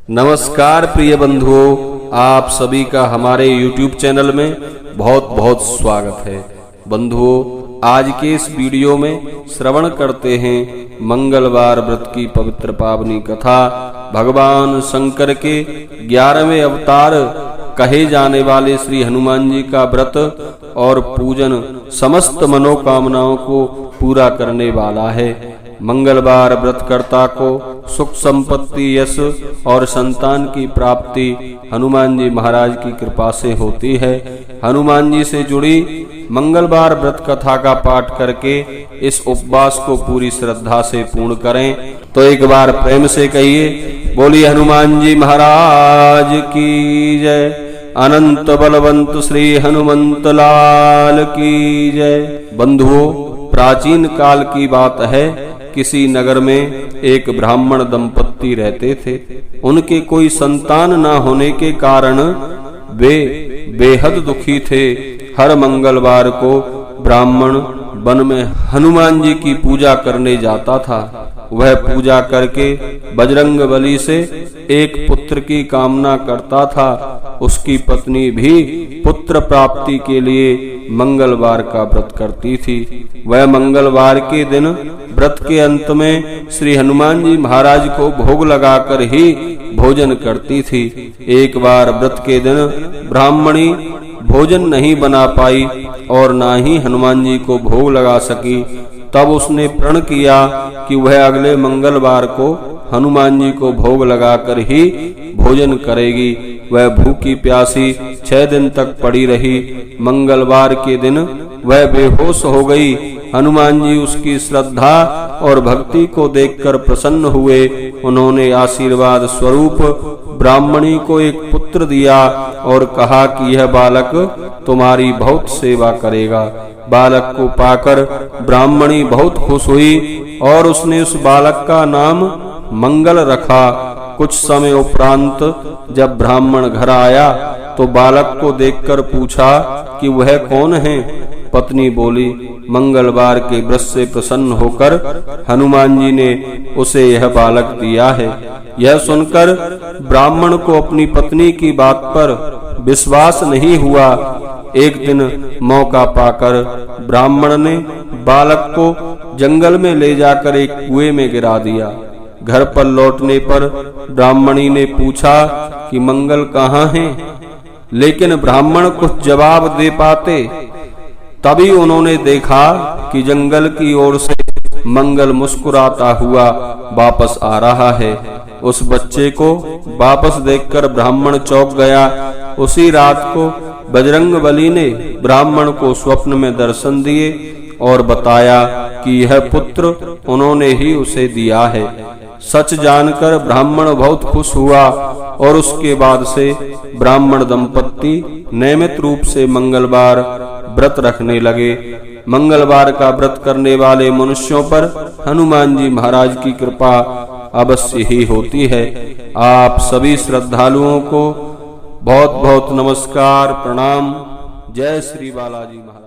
नमस्कार प्रिय बंधुओं, आप सभी का हमारे YouTube चैनल में बहुत बहुत स्वागत है। बंधुओं, आज के इस वीडियो में श्रवण करते हैं मंगलवार व्रत की पवित्र पावनी कथा। भगवान शंकर के 11वें अवतार कहे जाने वाले श्री हनुमान जी का व्रत और पूजन समस्त मनोकामनाओं को पूरा करने वाला है। मंगलवार व्रतकर्ता को सुख संपत्ति, यश और संतान की प्राप्ति हनुमान जी महाराज की कृपा से होती है। हनुमान जी से जुड़ी मंगलवार व्रत कथा का पाठ करके इस उपवास को पूरी श्रद्धा से पूर्ण करें। तो एक बार प्रेम से कहिए, बोलिए हनुमान जी महाराज की जय। अनंत बलवंत श्री हनुमंत लाल की जय। बंधुओं, प्राचीन काल की बात है, किसी नगर में एक ब्राह्मण दंपत्ति रहते थे। उनके कोई संतान न होने के कारण वे बेहद दुखी थे। हर मंगलवार को ब्राह्मण वन में हनुमान जी की पूजा करने जाता था। वह पूजा करके बजरंगबली से एक पुत्र की कामना करता था। उसकी पत्नी भी पुत्र प्राप्ति के लिए मंगलवार का व्रत करती थी। वह मंगलवार के दिन व्रत के अंत में श्री हनुमान जी महाराज को भोग लगाकर ही भोजन करती थी। एक बार व्रत के दिन ब्राह्मणी भोजन नहीं बना पाई और ना ही हनुमान जी को भोग लगा सकी। तब उसने प्रण किया कि वह अगले मंगलवार को हनुमान जी को भोग लगाकर ही भोजन करेगी। वह भूखी प्यासी 6 दिन तक पड़ी रही। मंगलवार के दिन वह बेहोश हो गई। हनुमान जी उसकी श्रद्धा और भक्ति को देखकर प्रसन्न हुए। उन्होंने आशीर्वाद स्वरूप ब्राह्मणी को एक पुत्र दिया और कहा कि यह बालक तुम्हारी बहुत सेवा करेगा। बालक को पाकर ब्राह्मणी बहुत खुश हुई और उसने उस बालक का नाम मंगल रखा। कुछ समय उपरांत जब ब्राह्मण घर आया तो बालक को देखकर पूछा कि वह कौन है। पत्नी बोली, मंगलवार के व्रत से प्रसन्न होकर हनुमान जी ने उसे यह बालक दिया है। यह सुनकर ब्राह्मण को अपनी पत्नी की बात पर विश्वास नहीं हुआ। एक दिन मौका पाकर ब्राह्मण ने बालक को जंगल में ले जाकर एक कुएं में गिरा दिया। घर पर लौटने पर ब्राह्मणी ने पूछा कि मंगल कहाँ है, लेकिन ब्राह्मण कुछ जवाब दे पाते। तभी उन्होंने देखा कि जंगल की ओर से मंगल मुस्कुराता हुआ वापस आ रहा है। उस बच्चे को वापस देखकर ब्राह्मण चौंक गया। उसी रात को बजरंगबली ने ब्राह्मण को स्वप्न में दर्शन दिए और बताया कि यह पुत्र उन्होंने ही उसे दिया है। सच जानकर ब्राह्मण बहुत खुश हुआ और उसके बाद से ब्राह्मण दंपत्ति नियमित रूप से मंगलवार व्रत रखने लगे। मंगलवार का व्रत करने वाले मनुष्यों पर हनुमान जी महाराज की कृपा अवश्य ही होती है। आप सभी श्रद्धालुओं को बहुत बहुत नमस्कार, प्रणाम। जय श्री बालाजी महाराज।